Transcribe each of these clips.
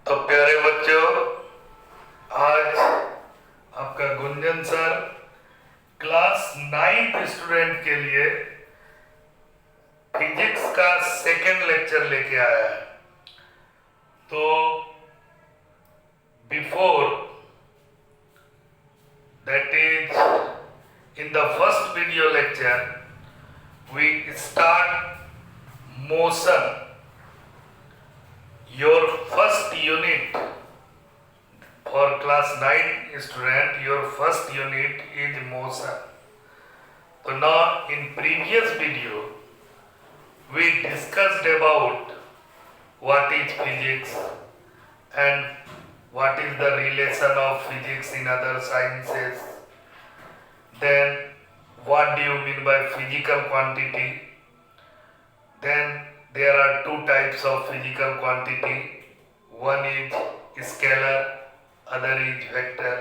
तो प्यारे बच्चों, आज आपका Gunjan sir class 9th student के लिए फिजिक्स का सेकेंड लेक्चर लेके आया है। तो before that is in the first video lecture we start motion, your first unit for class 9 student. Your first unit is motion. So now in previous video we discussed about what is physics and what is the relation of physics in other sciences. Then what do you mean by physical quantity? Then there are two types of physical quantity. One is scalar, other is vector.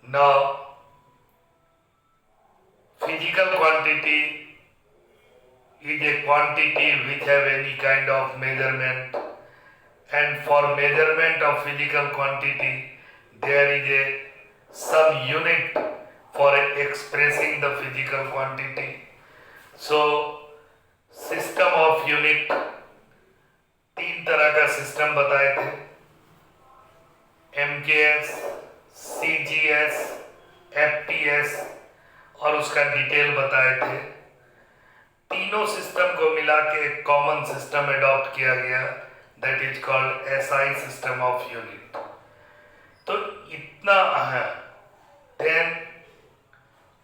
Now, physical quantity is a quantity which have any kind of measurement, and for measurement of physical quantity there is a some unit for expressing the physical quantity. So system of unit, तीन तरह का system बताए थे, MKS, CGS, FPS, और उसका detail बताए थे। तीनों सिस्टम को मिला के एक कॉमन सिस्टम अडॉप्ट किया गया, that is called SI system of unit. तो इतना है। देन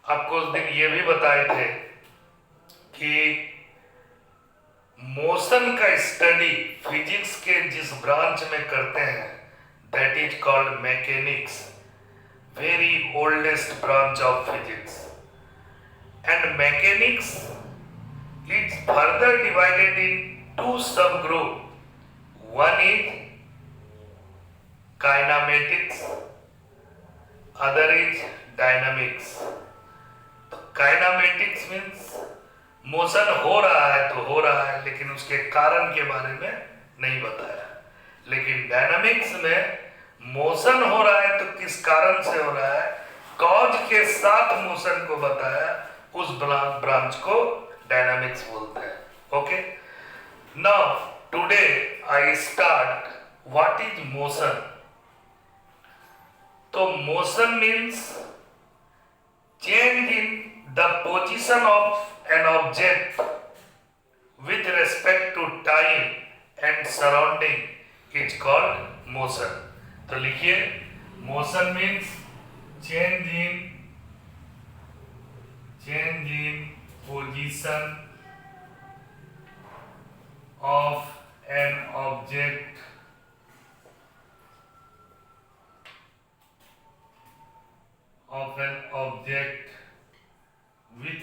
आपको उस दिन ये भी बताए थे कि मोशन का स्टडी फिजिक्स के जिस ब्रांच में करते हैं that is called mechanics, very oldest branch of physics. And mechanics is further divided into sub group. One is kinematics, other is dynamics. तो काइनामेटिक्स मीन्स मोशन हो रहा है तो हो रहा है, लेकिन उसके कारण के बारे में नहीं बताया। लेकिन डायनामिक्स में मोशन हो रहा है तो किस कारण से हो रहा है, कॉज के साथ मोशन को बताया, उस ब्रांच को डायनामिक्स बोलते हैं। Okay, now today I start what is motion. तो motion means change in the position of an object with respect to time and surrounding is called motion. तो लिखिए, motion means change in position of an object with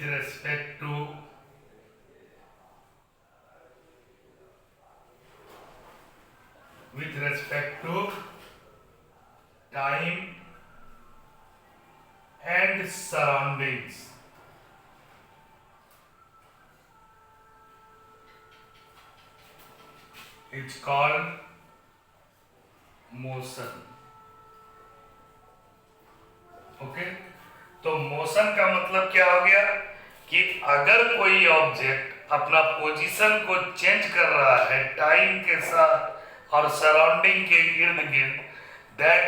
respect to time and surroundings. It's called motion. Okay, तो motion का मतलब क्या हो गया कि अगर कोई ऑब्जेक्ट अपना पोजीशन को चेंज कर रहा है टाइम के साथ और सराउंडिंग के इर्द गिर्द, that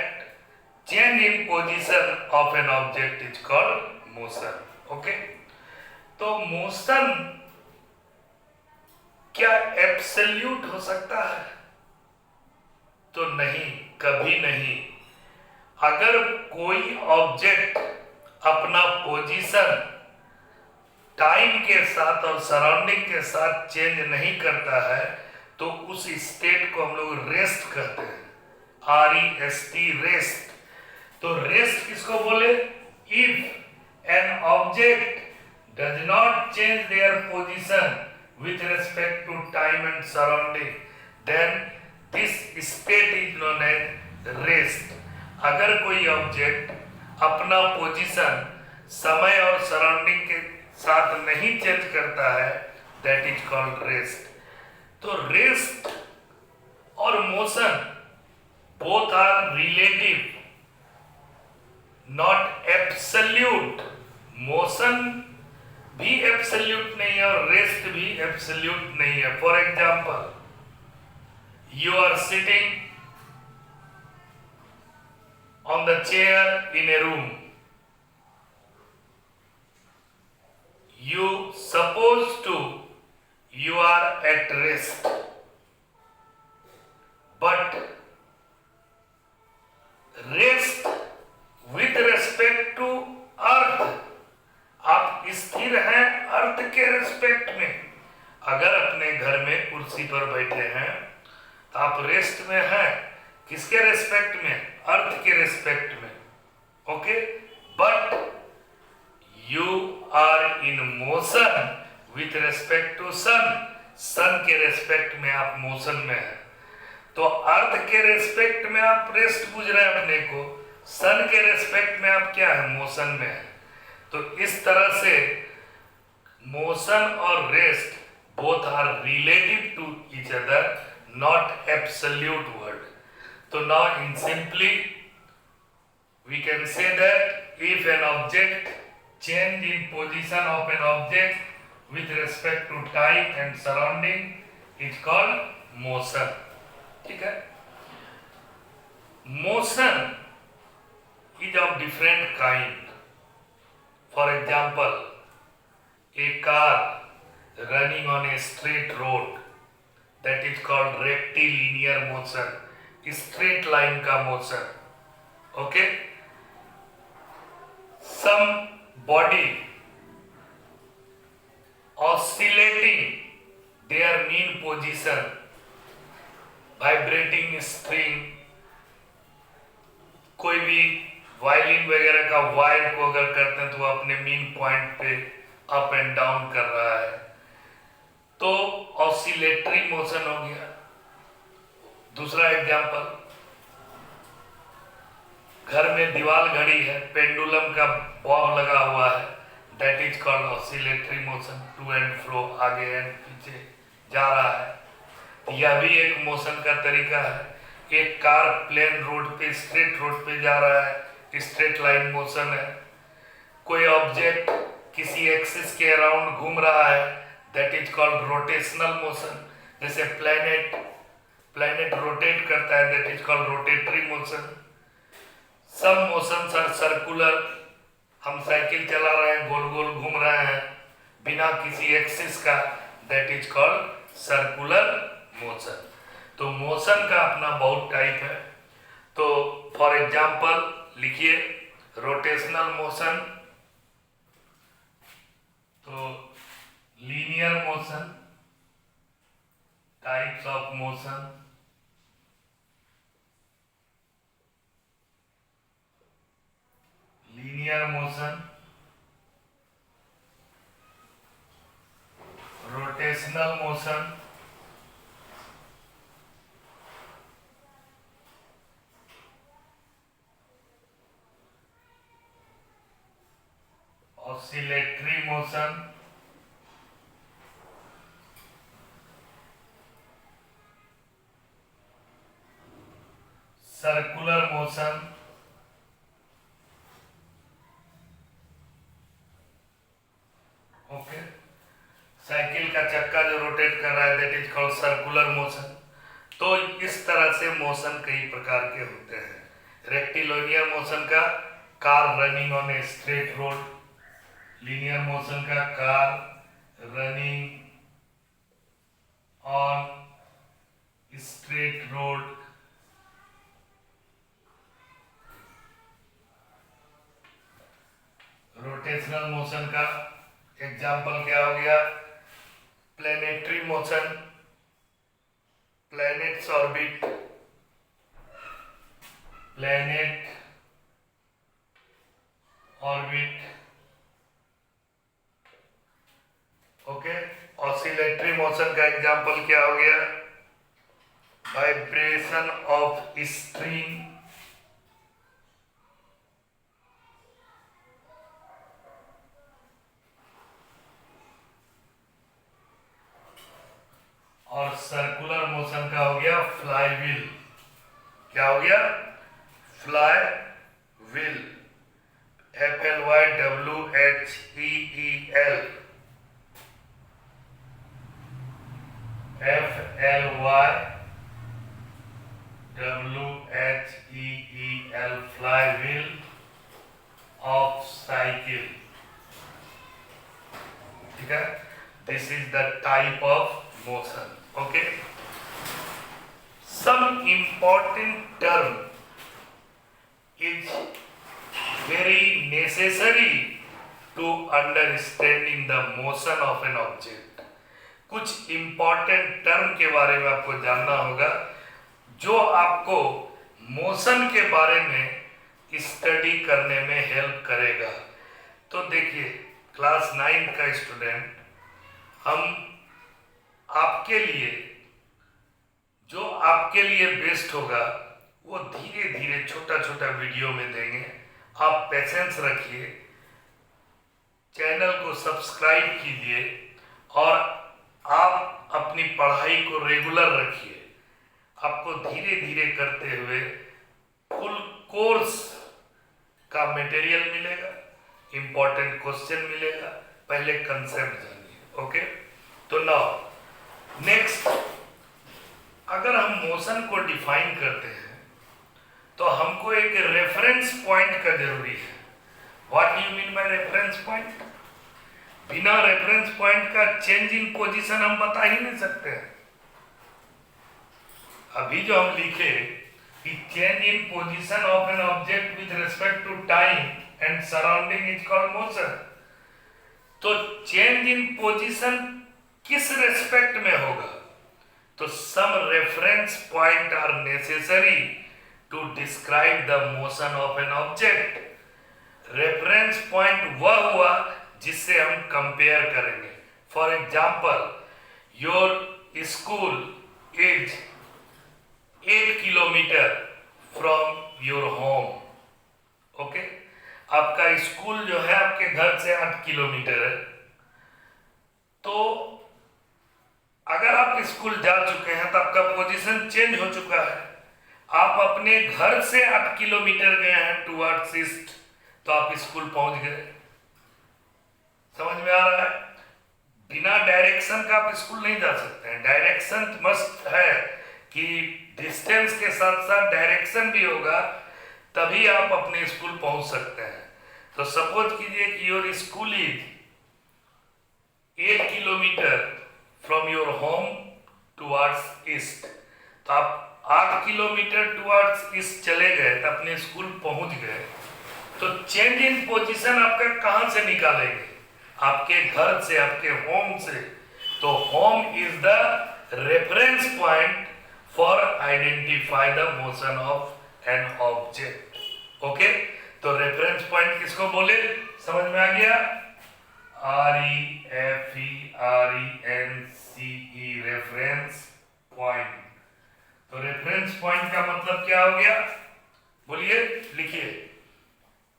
change in position of an object is called motion. Okay, तो मोशन क्या एब्सोल्यूट हो सकता है? तो नहीं, कभी नहीं। अगर कोई ऑब्जेक्ट अपना पोजीशन टाइम के साथ और सराउंडिंग के साथ चेंज नहीं करता है तो उस स्टेट को हम लोग रेस्ट कहते हैं, REST, रेस्ट। तो रेस्ट किसको बोले? If an object does not change their position with respect to time and surrounding, then this state is known as rest. अगर कोई ऑब्जेक्ट अपना पोजीशन समय और सराउंडिंग के साथ नहीं चेंज करता है, दैट इज कॉल्ड रेस्ट। तो रेस्ट और motion both are relative, not absolute. Motion भी एब्सोल्यूट नहीं है और रेस्ट भी एब्सोल्यूट नहीं है. For example, you are sitting on the chair in a room. You are at rest, but rest with respect to अर्थ. आप स्थिर हैं अर्थ के रिस्पेक्ट में. अगर अपने घर में कुर्सी पर बैठे हैं तो आप रेस्ट में हैं. किसके रिस्पेक्ट में? अर्थ के रिस्पेक्ट में. Okay, but you are in motion with respect to sun. Sun के रेस्पेक्ट में आप मोशन में हैं. तो अर्थ के रेस्पेक्ट में आप रेस्ट बुझ रहे हैं अपने को, सन के रेस्पेक्ट में आप क्या है? मोशन में है. तो इस तरह से मोशन और rest both are relative to each other, not absolute word. तो now in simply we can say that if an object change in position of an object with respect to time and surrounding is called motion. ठीक है. Motion is of different kind. For example, a car running on a straight road, that is called rectilinear motion, straight line का motion. Okay. Some body oscillating their mean position, vibrating string, कोई भी violin वगैरह का wire को अगर करते हैं तो अपने मीन पॉइंट पे अप एंड डाउन कर रहा है, तो ऑसिलेटरी मोशन हो गया. दूसरा एग्जांपल, घर में दीवार घड़ी है, पेंडुलम का बॉब लगा हुआ है, that is called oscillatory motion. To and fro, आगे एंड पीछे जा रहा है. यह भी एक मोशन का तरीका है. एक कार प्लेन रोड पे, स्ट्रेट रोड पे जा रहा है, स्ट्रेट लाइन मोशन है. कोई ऑब्जेक्ट किसी एक्सिस के अराउंड घूम रहा है, that is called rotational motion. जैसे प्लैनेट रोटेट करता है, that is called rotatory motion. सब मोशंस आर सर्कुलर. हम साइकिल चला रहे हैं, गोल गोल घूम रहे हैं बिना किसी एक्सिस का, that is called circular motion. तो मोशन का अपना बहुत टाइप है. तो फॉर एग्जाम्पल लिखिए, रोटेशनल मोशन, तो linear motion, types of motion, linear motion, rotational motion, oscillatory motion, circular motion, okay. Cycle का चक्का जो रोटेट कर रहा है, that is called circular motion. तो इस तरह से मोशन कई प्रकार के होते हैं. रेक्टिलिनियर मोशन का car running on a straight road, linear motion का car running on straight road, rotational motion का एग्जाम्पल क्या हो गया? Planetary motion, planets orbit, planet orbit. Okay. Oscillatory motion का एग्जाम्पल क्या हो गया? वाइब्रेशन ऑफ स्ट्रिंग, और सर्कुलर मोशन का हो गया फ्लाई व्हील. क्या हो गया? Flywheel, FLYWHEEL, FLYWHEEL, flywheel of cycle. ठीक है, this is the type of motion. Okay, some important term is very necessary to understanding the motion of an object। कुछ important term के बारे में आपको जानना होगा जो आपको मोशन के बारे में स्टडी करने में हेल्प करेगा। तो देखिए, क्लास 9 का स्टूडेंट, हम आपके लिए जो आपके लिए बेस्ट होगा वो धीरे धीरे छोटा छोटा वीडियो में देंगे। आप पेशेंस रखिए, चैनल को सब्सक्राइब कीजिए और आप अपनी पढ़ाई को रेगुलर रखिए। आपको धीरे धीरे करते हुए फुल कोर्स का मटेरियल मिलेगा, इंपॉर्टेंट क्वेश्चन मिलेगा। पहले कंसेप्ट जानिए। ओके, तो नाउ नेक्स्ट, अगर हम मोशन को डिफाइन करते हैं तो हमको एक रेफरेंस पॉइंट का जरूरी है। What do you mean by reference point? बिना रेफरेंस पॉइंट का चेंज इन पोजीशन हम बता ही नहीं सकते हैं। अभी जो हम लिखे कि change in position of an object with respect to time and surrounding is called motion. तो चेंज इन पोजीशन किस रेस्पेक्ट में होगा? तो some reference point are necessary to describe the motion of an object. Reference point वह हुआ जिससे हम compare करेंगे। For example, your school is 8 kilometre from your home. Okay, आपका स्कूल जो है आपके घर से 8 किलोमीटर है। तो अगर आप स्कूल जा चुके हैं तो आपका पोजीशन चेंज हो चुका है। आप अपने घर से 8 किलोमीटर गए हैं टुवर्ड्स ईस्ट, तो आप स्कूल पहुंच गए। समझ में आ रहा है? बिना डायरेक्शन का आप स्कूल नहीं जा सकते हैं। डायरेक्शन मस्ट है कि डिस्टेंस के साथ साथ डायरेक्शन भी होगा, तभी आप अपने स्कूल पहुंच सकते हैं। तो सपोज कीजिए कि your school is 8 kilometre from your home towards east. तो आप 8 किलोमीटर टुवर्ड्स ईस्ट चले गए तो अपने स्कूल पहुंच गए। तो चेंज इन पोजीशन आपका कहां से निकालेंगे? आपके घर से, आपके होम से। तो home is the reference point for identify the motion of an object. Okay, तो रेफरेंस पॉइंट किसको बोले? समझ में आ गया? REFERENCE, reference point. तो रेफरेंस पॉइंट का मतलब क्या हो गया? बोलिए, लिखिए।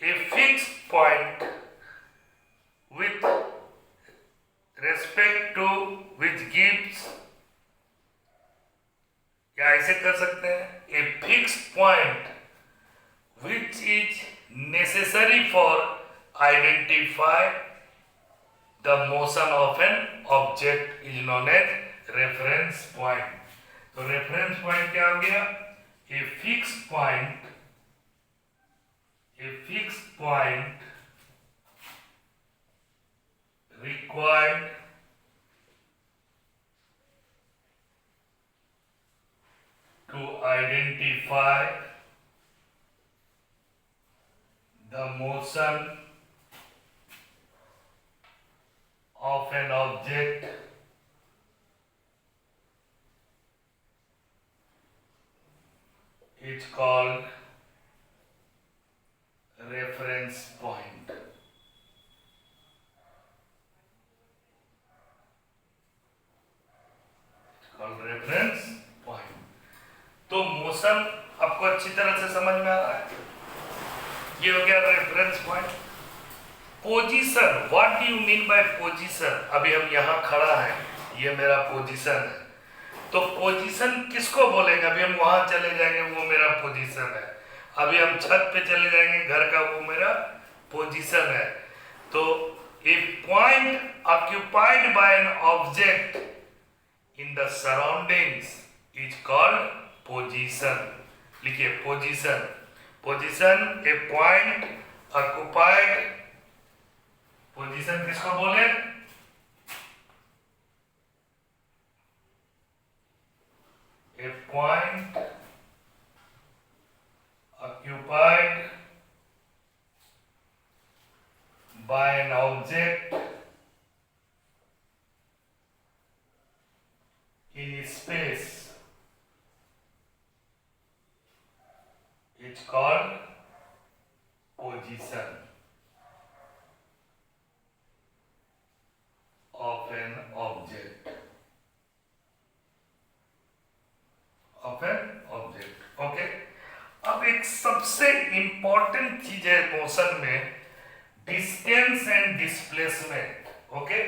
A fix point with respect to which gives, या ऐसे कर सकते हैं, a fixed point which is necessary for identify the motion of an object is known as reference point। तो reference point क्या हो गया? a fixed point required to identify the motion of an object is called reference point। Reference point. तो motion आपको अच्छी तरह से समझ में आ रहा है? ये हो गया reference point. Position, what do you mean by position? अभी हम यहाँ खड़ा है, ये मेरा पोजीशन है। तो पोजीशन किसको बोलेंगे? अभी हम वहां चले जाएंगे, वो मेरा पोजीशन है। अभी हम छत पे चले जाएंगे, घर का वो मेरा पोजीशन है। तो a point occupied by an object in the surroundings is called position. लिखिए position. Position a point occupied, position किसको बोले? A point occupied by an object in space is called position of an object. Okay. अब एक सबसे important चीज है motion में, distance and displacement. Okay,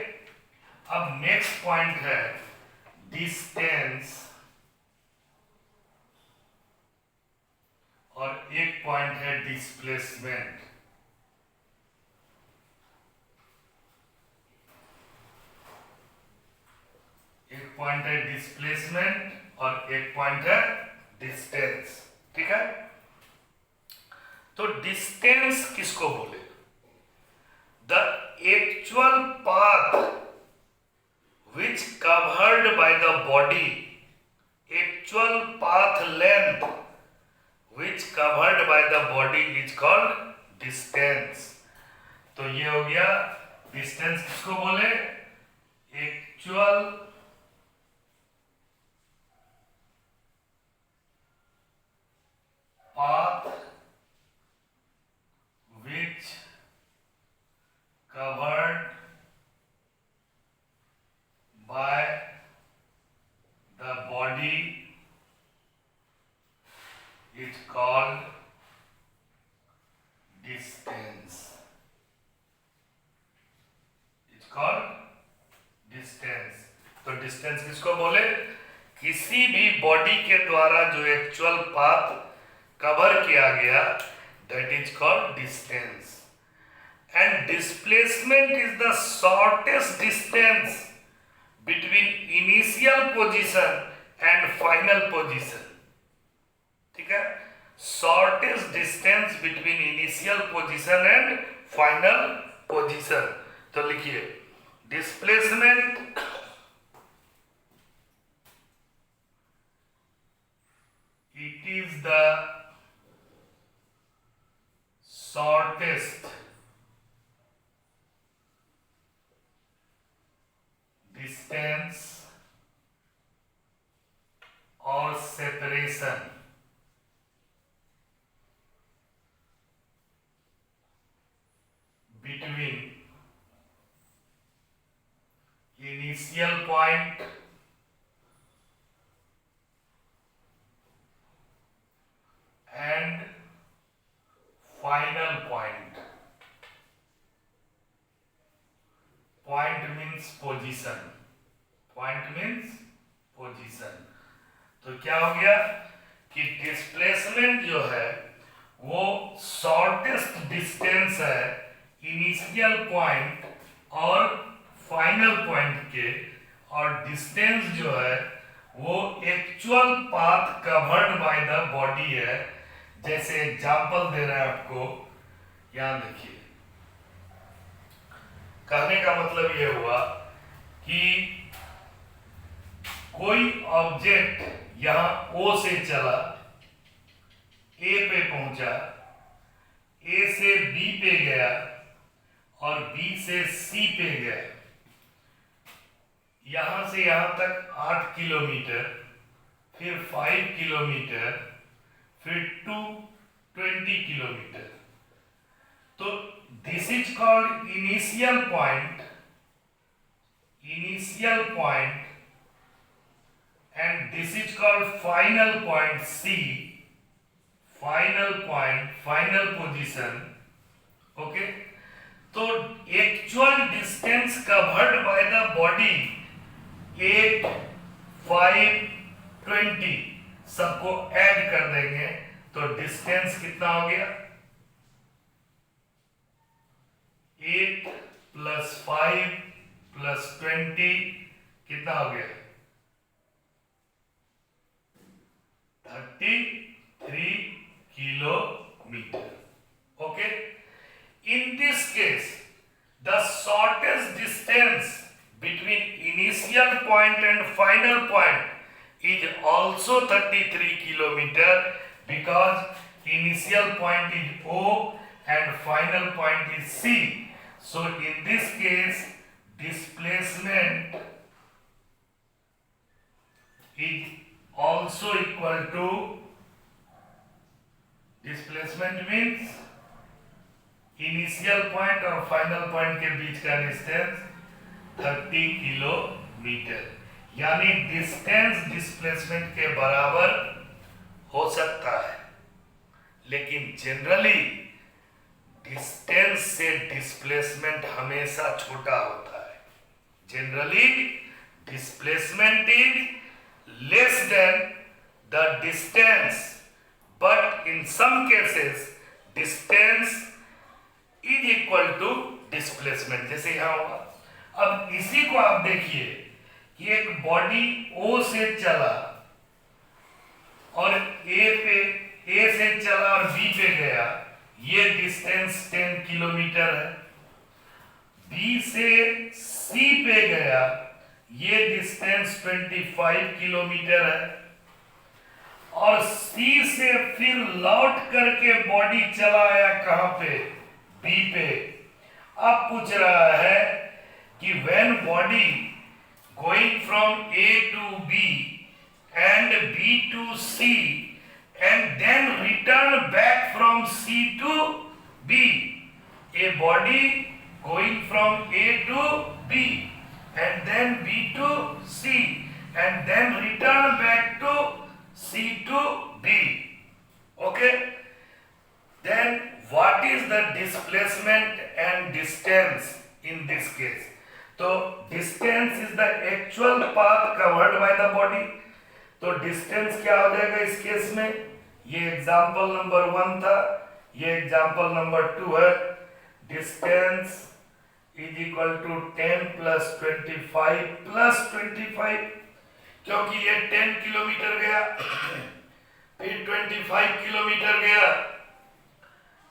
अब नेक्स्ट पॉइंट है डिस्टेंस और एक पॉइंट है डिस्प्लेसमेंट। एक पॉइंट है डिस्प्लेसमेंट और एक पॉइंट है डिस्टेंस। ठीक है, तो डिस्टेंस किसको बोले? The actual path which covered by the body, actual path length which covered by the body is called distance. तो ये हो गया डिस्टेंस। किसको बोले? Actual path which covered by the body is called distance. It's called distance. तो distance किसको बोले? किसी भी बॉडी के द्वारा जो एक्चुअल पाथ कवर किया गया, that is called distance. And displacement is the shortest distance between initial position and final position. ठीक है, shortest distance between initial position and final position. तो लिखिए displacement it is the shortest distance or separation between initial point and final point. Point means position. Point means position. तो क्या हो गया कि displacement जो है वो शॉर्टेस्ट डिस्टेंस है इनिशियल पॉइंट और फाइनल पॉइंट के, और डिस्टेंस जो है वो actual path covered by the body है। जैसे एग्जाम्पल दे रहा है आपको, यहां देखिए। कहने का मतलब ये हुआ कि कोई ऑब्जेक्ट यहां O से चला, A पे पहुंचा, A से B पे गया और B से C पे गया। यहां से यहां तक 8 किलोमीटर, फिर 5 किलोमीटर, फिर 20 किलोमीटर। तो this is called initial point, and this is called final point C, final point, final position. Okay, तो actual distance covered by the body 8, 5, 20 सबको ऐड कर देंगे तो डिस्टेंस कितना हो गया, 8 + 5 + 20 कितना हो गया, 33 kilometre. Okay, in this case the shortest distance between initial point and final point is also 33 kilometer because initial point is O and final point is C. So in this case displacement is also equal to, displacement means initial point और final point के बीच का distance 30 kilometre, यानी distance displacement के बराबर हो सकता है, लेकिन जनरली डिस्टेंस से डिस्प्लेसमेंट हमेशा छोटा होता है. Generally displacement is less than the distance, but in some cases distance is equal to displacement, जैसे यहां होगा. अब इसी को आप देखिए कि एक बॉडी O से चला और A से चला और B पे गया, ये डिस्टेंस 10 किलोमीटर है. B से C पे गया, ये डिस्टेंस 25 किलोमीटर है. और C से फिर लौट करके बॉडी चला आया कहां पे, B पे. अब पूछ रहा है कि when body going from A to B and B to C and then return back from C to B, a body going from A to B and then B to C and then return back to C to B. Okay, then what is the displacement and distance in this case? तो distance is the actual path covered by the body. तो distance क्या हो जाएगा इस case में, ये example number 1 था, ये एग्जाम्पल नंबर 2 है. distance is equal to 10 + 25 + 25, क्योंकि ये 10 किलोमीटर गया, फिर 25 किलोमीटर गया,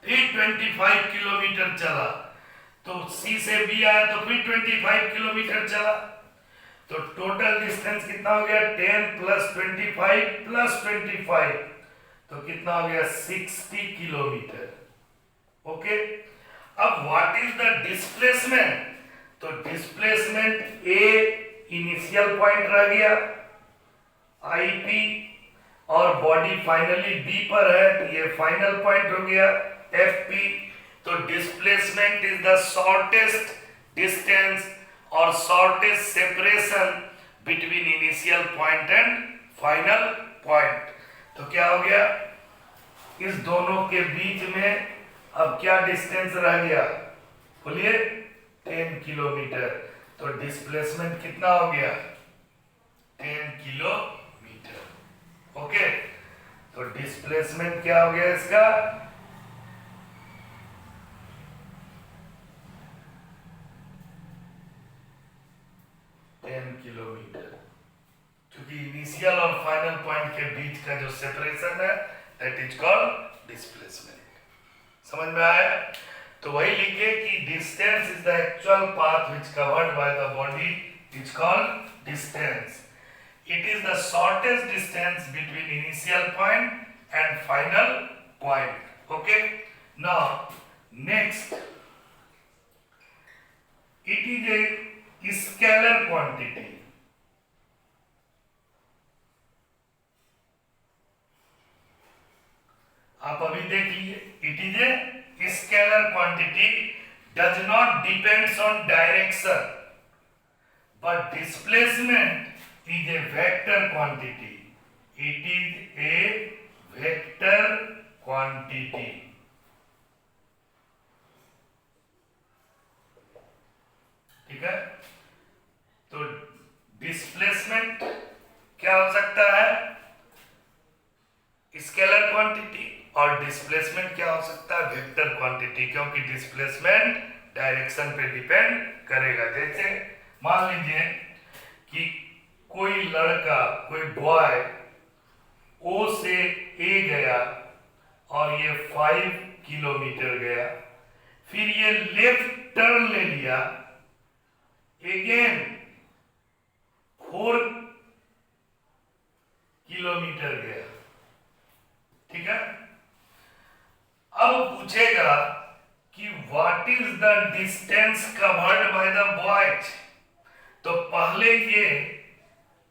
फिर 25 किलोमीटर चला, तो C से B आया तो फिर 25 किलोमीटर चला. तो टोटल डिस्टेंस कितना हो गया, 10 + 25 + 25, तो कितना हो गया, 60 किलोमीटर. ओके, अब व्हाट इज द डिस्प्लेसमेंट, तो डिस्प्लेसमेंट A इनिशियल पॉइंट रह गया IP और बॉडी फाइनली B पर है, तो ये फाइनल पॉइंट हो गया FP. तो displacement is the shortest distance और shortest separation between initial point and final point. तो क्या हो गया, इस दोनों के बीच में अब क्या डिस्टेंस रह गया, बोलिए 10 किलोमीटर. तो डिस्प्लेसमेंट कितना हो गया, 10 किलोमीटर. ओके, तो डिस्प्लेसमेंट क्या हो गया इसका, 10 किलोमीटर, क्योंकि इनिशियल और फाइनल पॉइंट के बीच का जो सेपरेशन है दैट इज कॉल्ड डिस्प्लेसमेंट. समझ में आया. तो वही लिखे कि distance is the actual path which covered by the body is called distance. It is the shortest distance between initial point and final point. Okay, now next, it is a scalar quantity. आप अभी देख लीजिए, it is a scalar quantity, does not depends on direction, but displacement is a vector quantity. It is a vector quantity. ठीक है, तो displacement क्या हो सकता है, स्केलर क्वांटिटी. और डिस्प्लेसमेंट क्या हो सकता है, वेक्टर क्वांटिटी, क्योंकि डिस्प्लेसमेंट डायरेक्शन पे डिपेंड करेगा। जैसे मान लीजिए कि कोई लड़का, कोई बॉय ओ से ए गया और ये 5 किलोमीटर गया, फिर ये लेफ्ट टर्न ले लिया, अगेन 4 किलोमीटर गया, ठीक है। अब पूछेगा कि what is the distance covered by the boys. तो पहले ये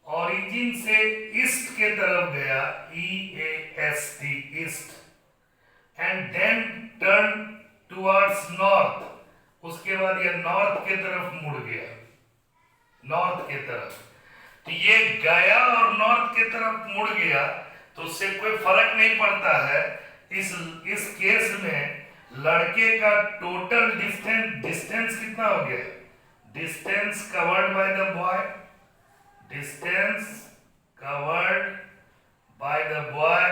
ओरिजिन से ईस्ट के तरफ गया, EAST, east, and then turn towards north, उसके बाद ये नॉर्थ के तरफ मुड़ गया, नॉर्थ के तरफ। तो ये गया और नॉर्थ के तरफ मुड़ गया, तो उससे कोई फर्क नहीं पड़ता है। इस केस में लड़के का टोटल डिस्टेंस कितना हो गया, distance covered by the boy, distance covered by the boy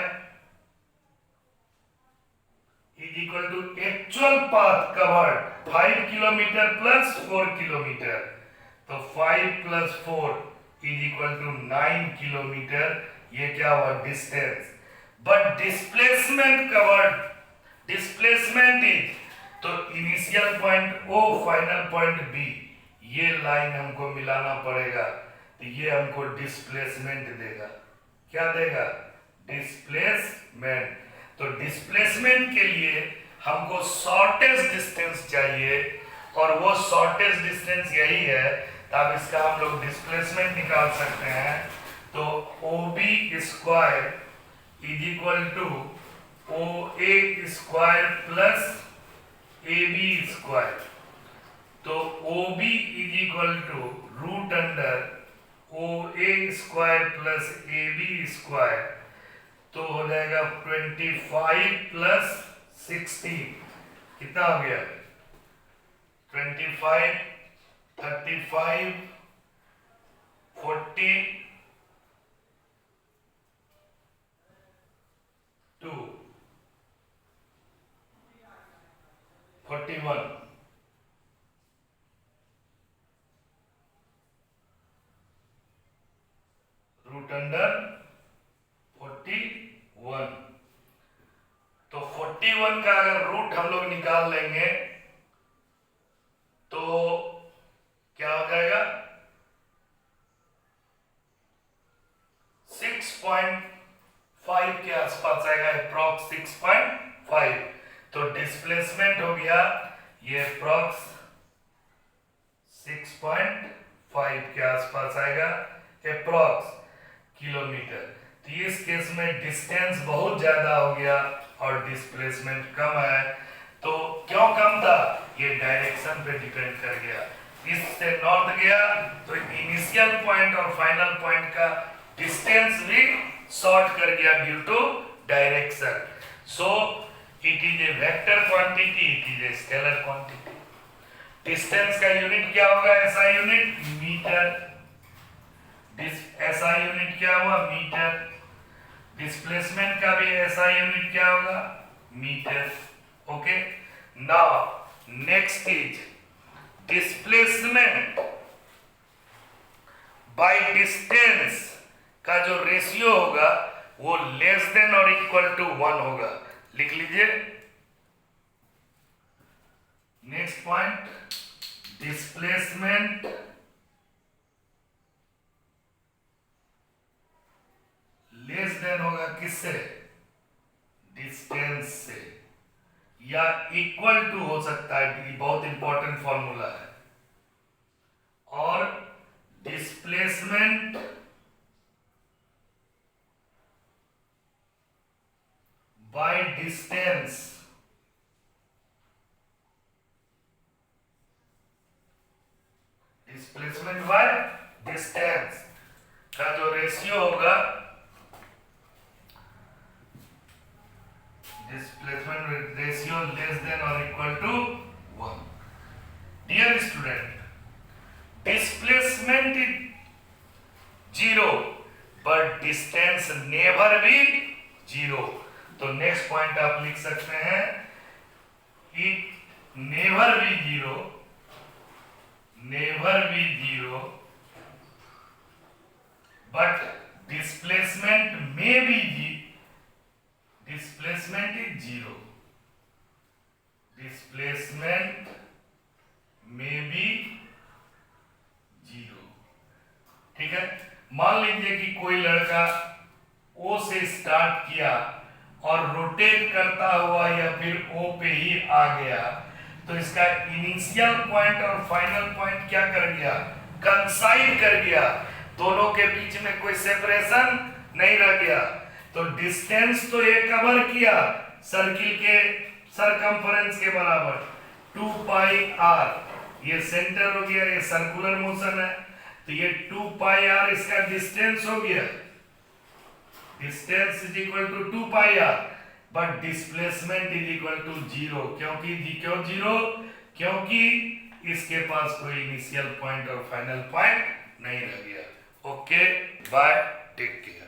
is equal to actual path covered 5 kilometre plus 4 kilometre. तो 5 plus 4 is equal to 9 kilometre. ये क्या हुआ, distance. But displacement covered, displacement is, तो initial point O, final point B, ये line हमको मिलाना पड़ेगा। तो ये हमको डिस्प्लेसमेंट देगा, क्या देगा, डिस्प्लेसमेंट। तो डिस्प्लेसमेंट के लिए हमको शॉर्टेस्ट डिस्टेंस चाहिए, और वो शॉर्टेस्ट डिस्टेंस यही है। तब इसका हम लोग डिस्प्लेसमेंट निकाल सकते हैं। तो OB square is equal to OA square plus AB square. तो OB is equal to root under OA square plus AB square. तो हो जाएगा 25 प्लस 16, कितना हो गया, 25, 35, 42, 41, रूट अंडर 41। तो 41 का अगर रूट हम लोग निकाल लेंगे तो क्या हो जाएगा, 6.5 के आसपास आएगा, अप्रॉक्स 6.5। तो डिस्प्लेसमेंट हो गया ये अप्रॉक्स 6.5 के आसपास आएगा, अप्रॉक्स किलोमीटर। तो इस केस में डिस्टेंस बहुत ज्यादा हो गया और डिस्प्लेसमेंट कम है। तो क्यों कम था, ये डायरेक्शन पे डिपेंड कर गया। ईस्ट से नॉर्थ गया तो इनिशियल पॉइंट और फाइनल पॉइंट का डिस्टेंस भी शॉर्ट कर गया due to direction. So it is a vector quantity, it is a scalar quantity. Distance का यूनिट क्या होगा, SI unit metre. SI unit क्या हुआ, मीटर। डिस्प्लेसमेंट का भी SI यूनिट क्या होगा, metre. Okay, now next is displacement by distance का जो रेशियो होगा वो लेस देन और इक्वल टू 1 होगा। लिख लीजिए next point, displacement less than होगा किससे, डिस्टेंस से, या इक्वल टू हो सकता है, ये बहुत इंपॉर्टेंट फॉर्मूला है। और displacement by distance displacement by distance का जो रेशियो होगा, डिस्प्लेसमेंट रेशियो लेस देन और equal to 1। Dear student, displacement is 0 but distance never be 0। तो नेक्स्ट पॉइंट आप लिख सकते हैं, it never be zero, never be zero, but displacement में बी डिस्प्लेसमेंट इज जीरो, डिस्प्लेसमेंट में बी जीरो। ठीक है, मान लीजिए कि कोई लड़का ओ से स्टार्ट किया और रोटेट करता हुआ या फिर ओ पे ही आ गया, तो इसका इनिशियल पॉइंट और फाइनल पॉइंट क्या कर गया, कंसाइड कर गया, दोनों के बीच में कोई सेपरेशन नहीं रह गया। तो डिस्टेंस तो ये कवर किया सर्किल के सरकमफरेंस के बराबर 2 पाई आर, ये सेंटर हो गया, ये सर्कुलर मोशन है, तो ये 2 पाई आर इसका डिस्टेंस हो गया, distance is equal to 2 pi r, but displacement is equal to zero. क्यों जीरो? क्योंकि इसके पास कोई इनिशियल पॉइंट और फाइनल पॉइंट नहीं रह गया। Okay, bye, take care.